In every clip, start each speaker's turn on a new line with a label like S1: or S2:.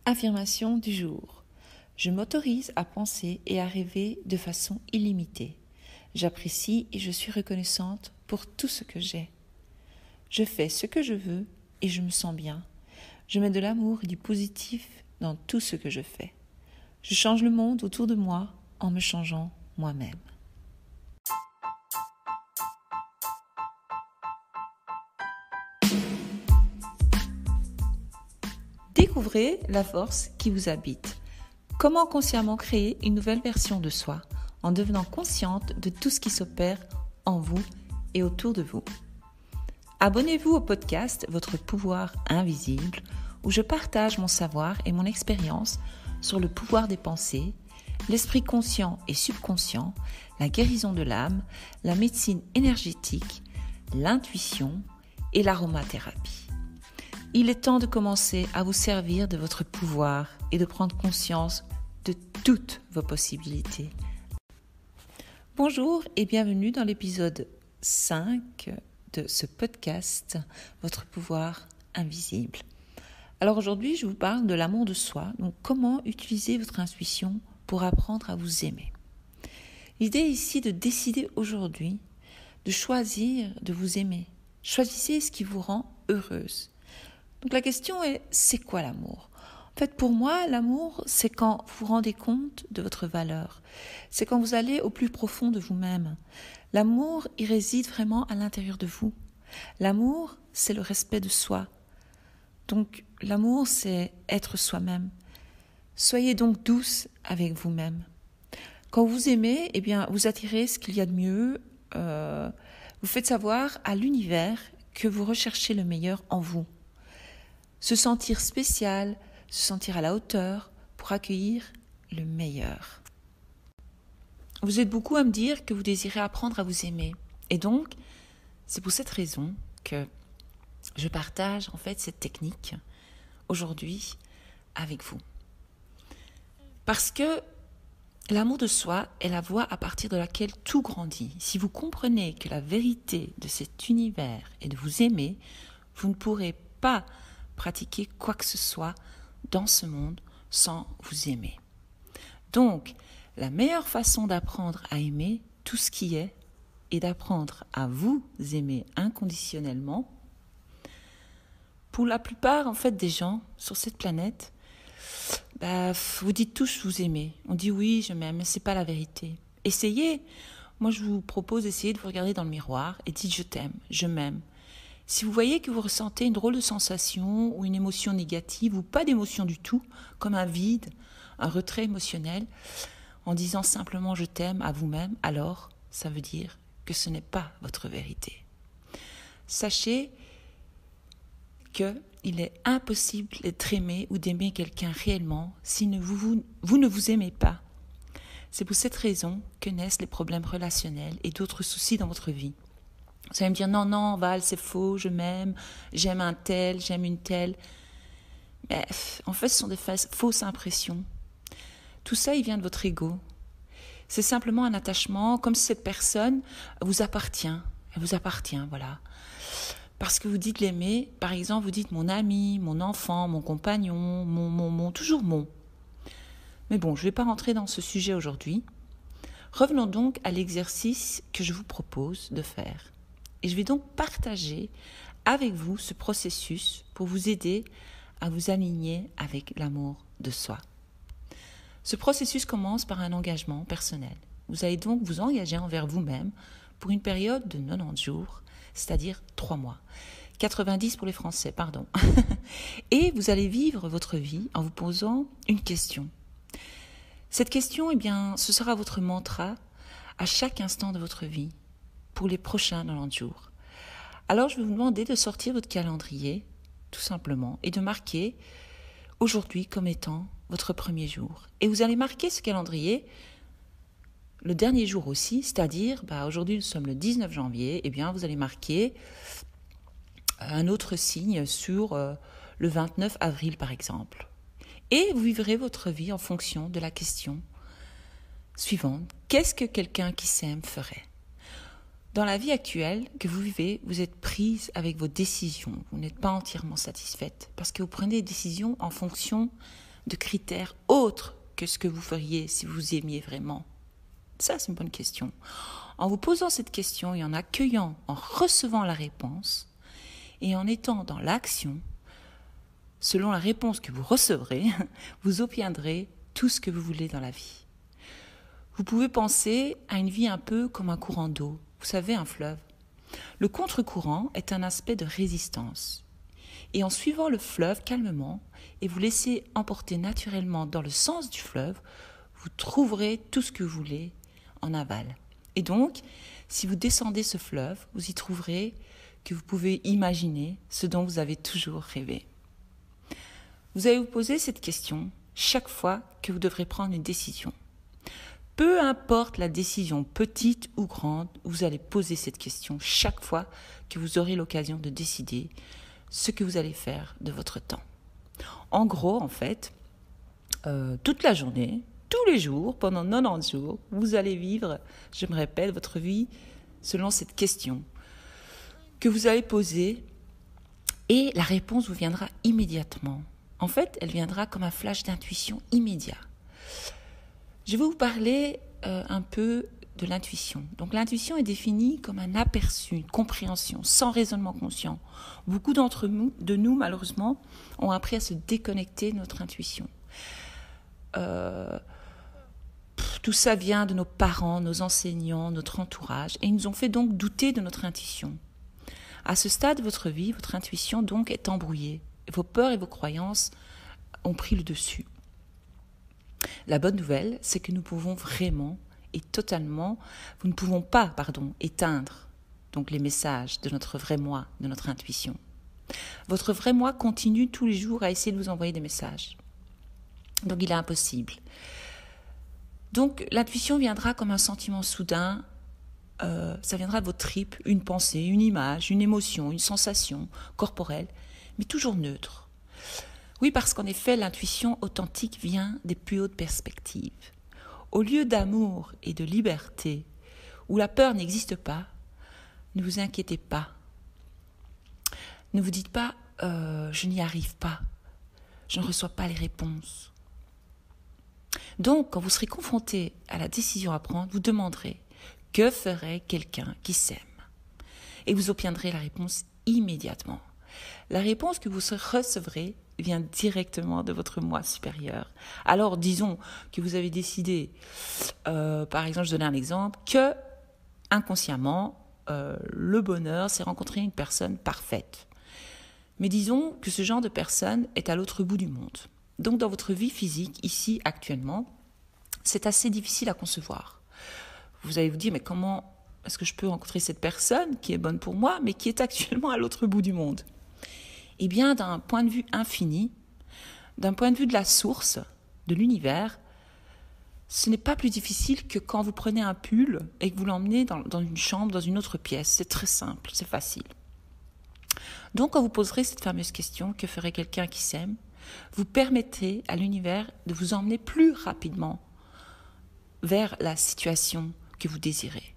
S1: Affirmation du jour. Je m'autorise à penser et à rêver de façon illimitée. J'apprécie et je suis reconnaissante pour tout ce que j'ai. Je fais ce que je veux et je me sens bien. Je mets de l'amour et du positif dans tout ce que je fais. Je change le monde autour de moi en me changeant moi-même. Découvrez la force qui vous habite. Comment consciemment créer une nouvelle version de soi en devenant consciente de tout ce qui s'opère en vous et autour de vous. Abonnez-vous au podcast Votre pouvoir invisible où je partage mon savoir et mon expérience sur le pouvoir des pensées, l'esprit conscient et subconscient, la guérison de l'âme, la médecine énergétique, l'intuition et l'aromathérapie. Il est temps de commencer à vous servir de votre pouvoir et de prendre conscience de toutes vos possibilités. Bonjour et bienvenue dans l'épisode 5 de ce podcast, Votre pouvoir invisible. Alors aujourd'hui, je vous parle de l'amour de soi, donc comment utiliser votre intuition pour apprendre à vous aimer. L'idée ici de décider aujourd'hui de choisir de vous aimer. Choisissez ce qui vous rend heureuse. Donc la question est, c'est quoi l'amour ? En fait, pour moi, l'amour, c'est quand vous vous rendez compte de votre valeur. C'est quand vous allez au plus profond de vous-même. L'amour, il réside vraiment à l'intérieur de vous. L'amour, c'est le respect de soi. Donc l'amour, c'est être soi-même. Soyez donc douce avec vous-même. Quand vous aimez, eh bien, vous attirez ce qu'il y a de mieux. Vous faites savoir à l'univers que vous recherchez le meilleur en vous. Se sentir spécial, se sentir à la hauteur pour accueillir le meilleur. Vous êtes beaucoup à me dire que vous désirez apprendre à vous aimer. Et donc, c'est pour cette raison que je partage en fait cette technique aujourd'hui avec vous. Parce que l'amour de soi est la voie à partir de laquelle tout grandit. Si vous comprenez que la vérité de cet univers est de vous aimer, vous ne pourrez pas pratiquer quoi que ce soit dans ce monde sans vous aimer. Donc, la meilleure façon d'apprendre à aimer tout ce qui est et d'apprendre à vous aimer inconditionnellement. Pour la plupart en fait des gens sur cette planète, vous dites tous vous aimez. On dit oui, je m'aime, mais c'est pas la vérité. Essayez. Moi, je vous propose d'essayer de vous regarder dans le miroir et dites je t'aime, je m'aime. Si vous voyez que vous ressentez une drôle de sensation ou une émotion négative ou pas d'émotion du tout, comme un vide, un retrait émotionnel, en disant simplement je t'aime à vous-même, alors ça veut dire que ce n'est pas votre vérité. Sachez qu'il est impossible d'être aimé ou d'aimer quelqu'un réellement si vous ne vous aimez pas. C'est pour cette raison que naissent les problèmes relationnels et d'autres soucis dans votre vie. Vous allez me dire, non, Val, c'est faux, je m'aime, j'aime un tel, j'aime une telle. Mais en fait, ce sont des fausses impressions. Tout ça, il vient de votre ego. C'est simplement un attachement, comme si cette personne vous appartient. Elle vous appartient, voilà. Parce que vous dites l'aimer, par exemple, vous dites mon ami, mon enfant, mon compagnon, mon, toujours mon. Mais bon, je ne vais pas rentrer dans ce sujet aujourd'hui. Revenons donc à l'exercice que je vous propose de faire. Et je vais donc partager avec vous ce processus pour vous aider à vous aligner avec l'amour de soi. Ce processus commence par un engagement personnel. Vous allez donc vous engager envers vous-même pour une période de 90 jours, c'est-à-dire 3 mois. 90 pour les Français, pardon. Et vous allez vivre votre vie en vous posant une question. Cette question, eh bien, ce sera votre mantra à chaque instant de votre vie pour les prochains 90 jours. Alors, je vais vous demander de sortir votre calendrier, tout simplement, et de marquer aujourd'hui comme étant votre premier jour. Et vous allez marquer ce calendrier le dernier jour aussi, c'est-à-dire, aujourd'hui nous sommes le 19 janvier, eh bien vous allez marquer un autre signe sur le 29 avril par exemple. Et vous vivrez votre vie en fonction de la question suivante. Qu'est-ce que quelqu'un qui s'aime ferait ? Dans la vie actuelle que vous vivez, vous êtes prise avec vos décisions. Vous n'êtes pas entièrement satisfaite parce que vous prenez des décisions en fonction de critères autres que ce que vous feriez si vous aimiez vraiment? Ça, c'est une bonne question. En vous posant cette question et en accueillant, en recevant la réponse et en étant dans l'action, selon la réponse que vous recevrez, vous obtiendrez tout ce que vous voulez dans la vie. Vous pouvez penser à une vie un peu comme un courant d'eau. Vous savez, un fleuve. Le contre-courant est un aspect de résistance. Et en suivant le fleuve calmement et vous laissez emporter naturellement dans le sens du fleuve, vous trouverez tout ce que vous voulez en aval. Et donc, si vous descendez ce fleuve, vous y trouverez que vous pouvez imaginer ce dont vous avez toujours rêvé. Vous allez vous poser cette question chaque fois que vous devrez prendre une décision. Peu importe la décision, petite ou grande, vous allez poser cette question chaque fois que vous aurez l'occasion de décider ce que vous allez faire de votre temps. En gros, en fait, toute la journée, tous les jours, pendant 90 jours, vous allez vivre, je me répète, votre vie selon cette question que vous allez poser et la réponse vous viendra immédiatement. En fait, elle viendra comme un flash d'intuition immédiat. Je vais vous parler un peu de l'intuition. Donc l'intuition est définie comme un aperçu, une compréhension, sans raisonnement conscient. Beaucoup d'entre nous, malheureusement, ont appris à se déconnecter de notre intuition. Tout ça vient de nos parents, nos enseignants, notre entourage, et ils nous ont fait donc douter de notre intuition. À ce stade de votre vie, votre intuition donc est embrouillée. Vos peurs et vos croyances ont pris le dessus. La bonne nouvelle, c'est que nous pouvons vraiment et totalement, nous ne pouvons pas, éteindre donc les messages de notre vrai moi, de notre intuition. Votre vrai moi continue tous les jours à essayer de vous envoyer des messages. Donc il est impossible. Donc l'intuition viendra comme un sentiment soudain, ça viendra de vos tripes, une pensée, une image, une émotion, une sensation corporelle, mais toujours neutre. Oui, parce qu'en effet, l'intuition authentique vient des plus hautes perspectives. Au lieu d'amour et de liberté, où la peur n'existe pas, ne vous inquiétez pas. Ne vous dites pas « je n'y arrive pas, je ne reçois pas les réponses ». Donc, quand vous serez confronté à la décision à prendre, vous demanderez « que ferait quelqu'un qui s'aime ?» Et vous obtiendrez la réponse immédiatement. La réponse que vous recevrez vient directement de votre moi supérieur. Alors, disons que vous avez décidé, par exemple, je donne un exemple, que inconsciemment, le bonheur, c'est rencontrer une personne parfaite. Mais disons que ce genre de personne est à l'autre bout du monde. Donc, dans votre vie physique, ici, actuellement, c'est assez difficile à concevoir. Vous allez vous dire, mais comment est-ce que je peux rencontrer cette personne qui est bonne pour moi, mais qui est actuellement à l'autre bout du monde ? Eh bien, d'un point de vue infini, d'un point de vue de la source, de l'univers, ce n'est pas plus difficile que quand vous prenez un pull et que vous l'emmenez dans une chambre, dans une autre pièce. C'est très simple, c'est facile. Donc, quand vous poserez cette fameuse question, que ferait quelqu'un qui s'aime, vous permettez à l'univers de vous emmener plus rapidement vers la situation que vous désirez.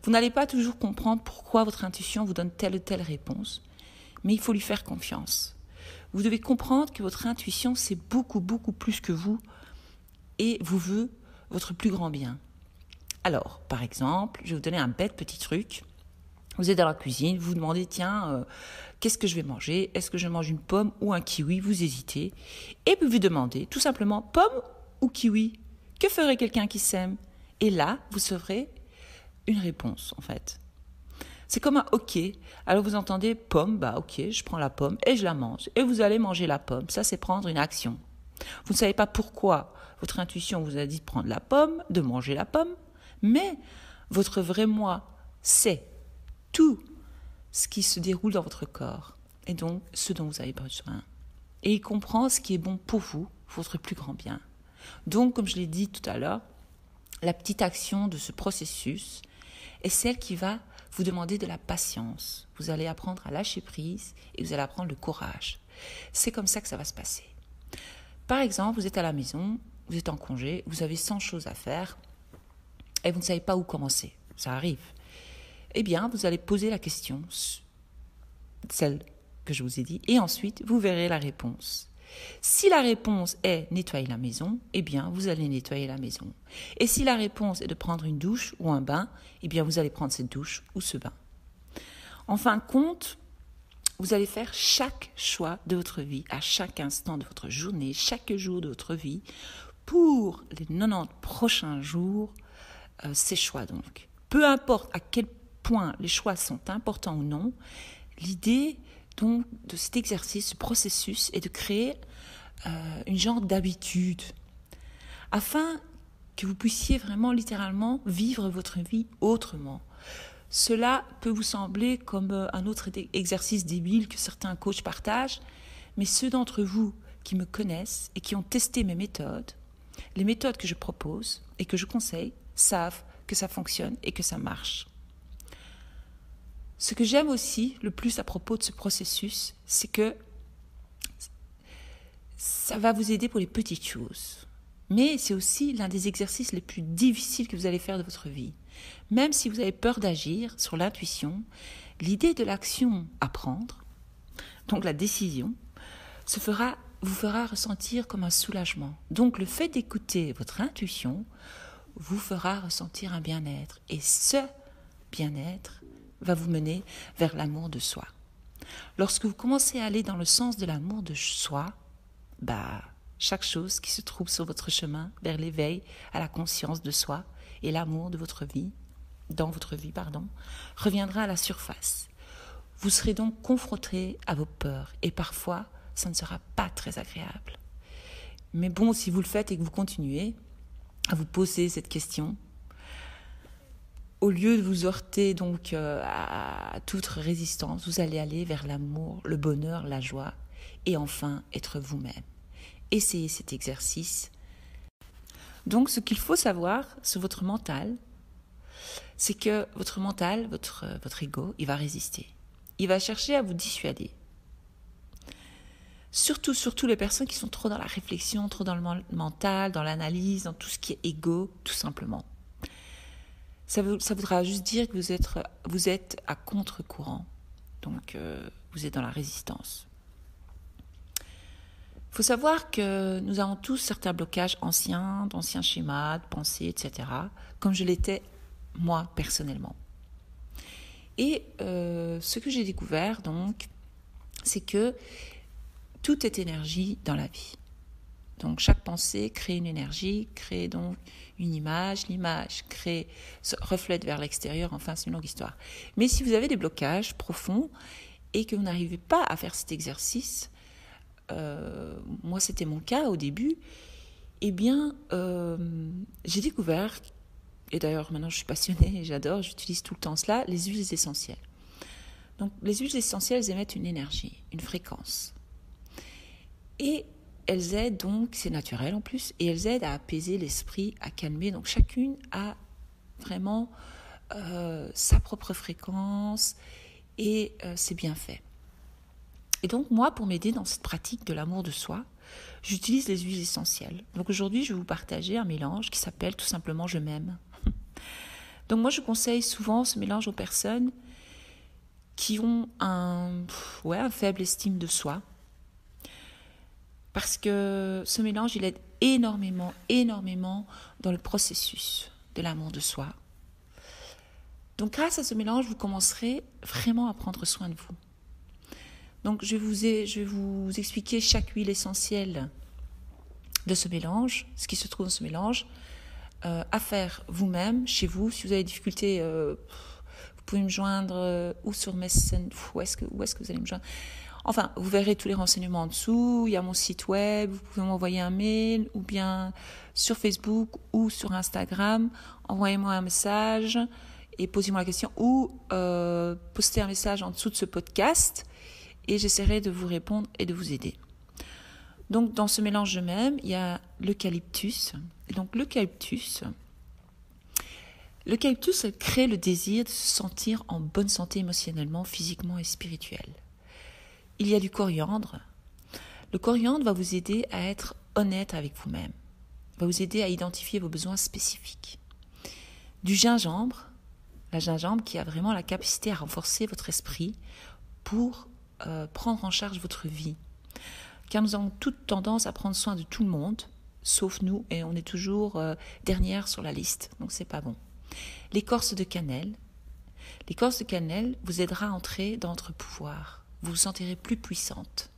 S1: Vous n'allez pas toujours comprendre pourquoi votre intuition vous donne telle ou telle réponse, mais il faut lui faire confiance. Vous devez comprendre que votre intuition, c'est beaucoup, beaucoup plus que vous et vous veut votre plus grand bien. Alors, par exemple, je vais vous donner un bête petit truc. Vous êtes dans la cuisine, vous vous demandez, tiens, qu'est-ce que je vais manger ? Est-ce que je mange une pomme ou un kiwi ? Vous hésitez. Et puis vous demandez tout simplement, pomme ou kiwi ? Que ferait quelqu'un qui s'aime ? Et là, vous saurez une réponse, en fait. C'est comme un OK. Alors vous entendez pomme, bah OK, je prends la pomme et je la mange. Et vous allez manger la pomme. Ça, c'est prendre une action. Vous ne savez pas pourquoi votre intuition vous a dit de prendre la pomme, de manger la pomme, mais votre vrai moi sait tout ce qui se déroule dans votre corps et donc ce dont vous avez besoin. Et il comprend ce qui est bon pour vous, votre plus grand bien. Donc, comme je l'ai dit tout à l'heure, la petite action de ce processus est celle qui va vous demander de la patience. Vous allez apprendre à lâcher prise et vous allez apprendre le courage. C'est comme ça que ça va se passer. Par exemple, vous êtes à la maison, vous êtes en congé, vous avez 100 choses à faire et vous ne savez pas où commencer. Ça arrive. Eh bien, vous allez poser la question, celle que je vous ai dit, et ensuite, vous verrez la réponse. Si la réponse est nettoyer la maison, eh bien, vous allez nettoyer la maison. Et si la réponse est de prendre une douche ou un bain, eh bien, vous allez prendre cette douche ou ce bain. En fin de compte, vous allez faire chaque choix de votre vie, à chaque instant de votre journée, chaque jour de votre vie, pour les 90 prochains jours, ces choix donc. Peu importe à quel point les choix sont importants ou non, l'idée donc de cet exercice, ce processus, est de créer une genre d'habitude, afin que vous puissiez vraiment littéralement vivre votre vie autrement. Cela peut vous sembler comme un autre exercice débile que certains coachs partagent, mais ceux d'entre vous qui me connaissent et qui ont testé mes méthodes, les méthodes que je propose et que je conseille, savent que ça fonctionne et que ça marche. Ce que j'aime aussi le plus à propos de ce processus, c'est que ça va vous aider pour les petites choses. Mais c'est aussi l'un des exercices les plus difficiles que vous allez faire de votre vie. Même si vous avez peur d'agir sur l'intuition, l'idée de l'action à prendre, donc la décision, vous fera ressentir comme un soulagement. Donc le fait d'écouter votre intuition vous fera ressentir un bien-être. Et ce bien-être va vous mener vers l'amour de soi. Lorsque vous commencez à aller dans le sens de l'amour de soi, chaque chose qui se trouve sur votre chemin vers l'éveil à la conscience de soi et l'amour de votre vie, reviendra à la surface. Vous serez donc confronté à vos peurs et parfois, ça ne sera pas très agréable. Mais bon, si vous le faites et que vous continuez à vous poser cette question, au lieu de vous heurter donc à toute résistance, vous allez aller vers l'amour, le bonheur, la joie et enfin être vous-même. Essayez cet exercice. Donc, ce qu'il faut savoir sur votre mental, c'est que votre mental, votre ego, il va résister. Il va chercher à vous dissuader. Surtout les personnes qui sont trop dans la réflexion, trop dans le mental, dans l'analyse, dans tout ce qui est ego, tout simplement. Ça voudra juste dire que vous êtes à contre-courant. Donc, vous êtes dans la résistance. Il faut savoir que nous avons tous certains blocages anciens, d'anciens schémas, de pensées, etc., comme je l'étais moi personnellement. Et ce que j'ai découvert, donc, c'est que tout est énergie dans la vie. Donc, chaque pensée crée une énergie, crée donc une image. L'image reflète vers l'extérieur. Enfin, c'est une longue histoire. Mais si vous avez des blocages profonds et que vous n'arrivez pas à faire cet exercice, moi c'était mon cas au début, eh bien j'ai découvert, et d'ailleurs maintenant je suis passionnée et j'utilise tout le temps cela, les huiles essentielles. Donc les huiles essentielles émettent une énergie, une fréquence, et elles aident donc, c'est naturel en plus, et elles aident à apaiser l'esprit, à calmer. Donc chacune a vraiment sa propre fréquence et c'est bien fait. Et donc, moi, pour m'aider dans cette pratique de l'amour de soi, j'utilise les huiles essentielles. Donc aujourd'hui, je vais vous partager un mélange qui s'appelle tout simplement « Je m'aime ». Donc moi, je conseille souvent ce mélange aux personnes qui ont un faible estime de soi. Parce que ce mélange, il aide énormément dans le processus de l'amour de soi. Donc grâce à ce mélange, vous commencerez vraiment à prendre soin de vous. Donc, je vais vous expliquer chaque huile essentielle de ce mélange, ce qui se trouve dans ce mélange, à faire vous-même, chez vous. Si vous avez des difficultés, vous pouvez me joindre ou sur Messenger, où est-ce que vous allez me joindre ? Enfin, vous verrez tous les renseignements en dessous, il y a mon site web, vous pouvez m'envoyer un mail, ou bien sur Facebook ou sur Instagram, envoyez-moi un message et posez-moi la question, ou postez un message en dessous de ce podcast, et j'essaierai de vous répondre et de vous aider. Donc, dans ce mélange même, il y a l'eucalyptus. Et donc, l'eucalyptus, elle crée le désir de se sentir en bonne santé émotionnellement, physiquement et spirituelle. Il y a du coriandre. Le coriandre va vous aider à être honnête avec vous-même, va vous aider à identifier vos besoins spécifiques. Du gingembre, la gingembre qui a vraiment la capacité à renforcer votre esprit pour prendre en charge votre vie. car nous avons toute tendance à prendre soin de tout le monde, sauf nous, et on est toujours dernière sur la liste, donc c'est pas bon. L'écorce de cannelle. L'écorce de cannelle vous aidera à entrer dans votre pouvoir. Vous vous sentirez plus puissante.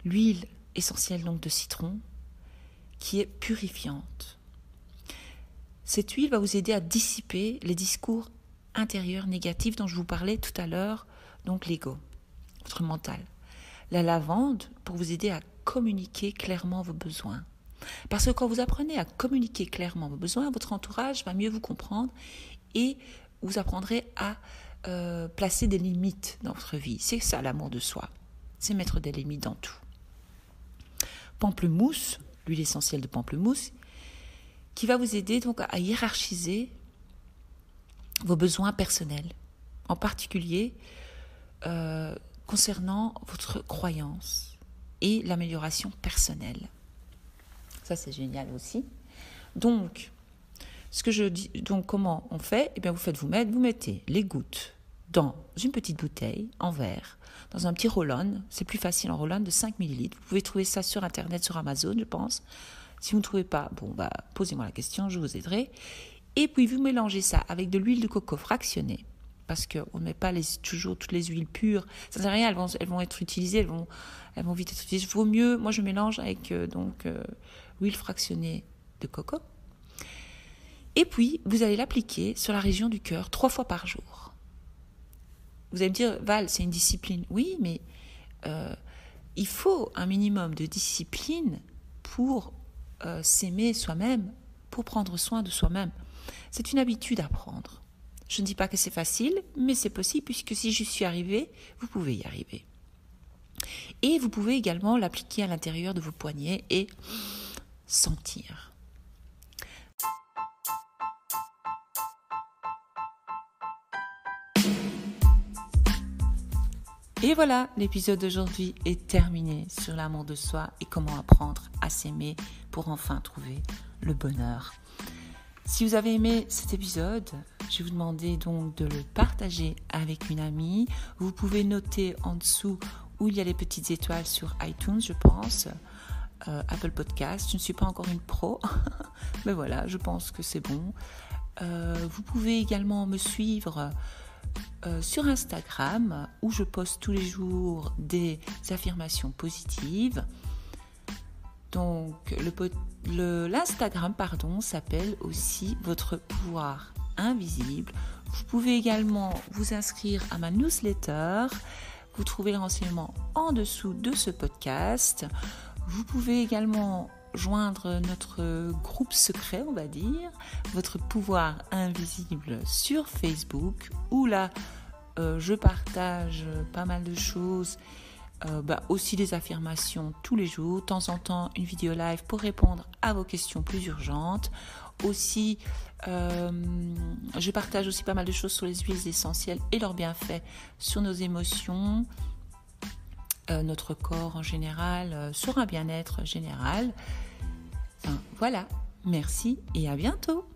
S1: L'huile essentielle donc de citron, qui est purifiante. Cette huile va vous aider à dissiper les discours intérieurs négatifs dont je vous parlais tout à l'heure, donc l'ego, votre mental. La lavande pour vous aider à communiquer clairement vos besoins. Parce que quand vous apprenez à communiquer clairement vos besoins, votre entourage va mieux vous comprendre et vous apprendrez à placer des limites dans votre vie. C'est ça l'amour de soi, c'est mettre des limites dans tout. Pamplemousse, l'huile essentielle de pamplemousse, qui va vous aider donc à hiérarchiser vos besoins personnels, en particulier concernant votre croyance et l'amélioration personnelle. Ça, c'est génial aussi. Donc, ce que je dis, donc comment on fait ? Eh bien, vous mettez les gouttes dans une petite bouteille en verre, dans un petit roll-on. C'est plus facile en roll-on de 5 ml. Vous pouvez trouver ça sur Internet, sur Amazon, je pense. Si vous ne trouvez pas, posez-moi la question, je vous aiderai. Et puis, vous mélangez ça avec de l'huile de coco fractionnée, parce qu'on ne met pas toujours toutes les huiles pures. Ça ne sert à rien, elles vont être utilisées, elles vont vite être utilisées. Il vaut mieux, moi je mélange avec l'huile fractionnée de coco. Et puis, vous allez l'appliquer sur la région du cœur 3 fois par jour. Vous allez me dire, Val, c'est une discipline. Oui, mais il faut un minimum de discipline pour s'aimer soi-même, pour prendre soin de soi-même. C'est une habitude à prendre. Je ne dis pas que c'est facile, mais c'est possible, puisque si j'y suis arrivée, vous pouvez y arriver. Et vous pouvez également l'appliquer à l'intérieur de vos poignets et sentir. Et voilà, l'épisode d'aujourd'hui est terminé sur l'amour de soi et comment apprendre à s'aimer pour enfin trouver le bonheur. Si vous avez aimé cet épisode, je vais vous demander donc de le partager avec une amie. Vous pouvez noter en dessous où il y a les petites étoiles sur iTunes, je pense, Apple Podcast. Je ne suis pas encore une pro, mais voilà, je pense que c'est bon. Vous pouvez également me suivre sur Instagram où je poste tous les jours des affirmations positives. Donc l'Instagram s'appelle aussi votre pouvoir invisible. Vous pouvez également vous inscrire à ma newsletter. Vous trouvez le renseignement en dessous de ce podcast. Vous pouvez également joindre notre groupe secret, on va dire, votre pouvoir invisible sur Facebook, où là, je partage pas mal de choses, aussi des affirmations tous les jours, de temps en temps une vidéo live pour répondre à vos questions plus urgentes. Aussi, je partage aussi pas mal de choses sur les huiles essentielles et leurs bienfaits sur nos émotions, notre corps en général, sur un bien-être général. Voilà, merci et à bientôt.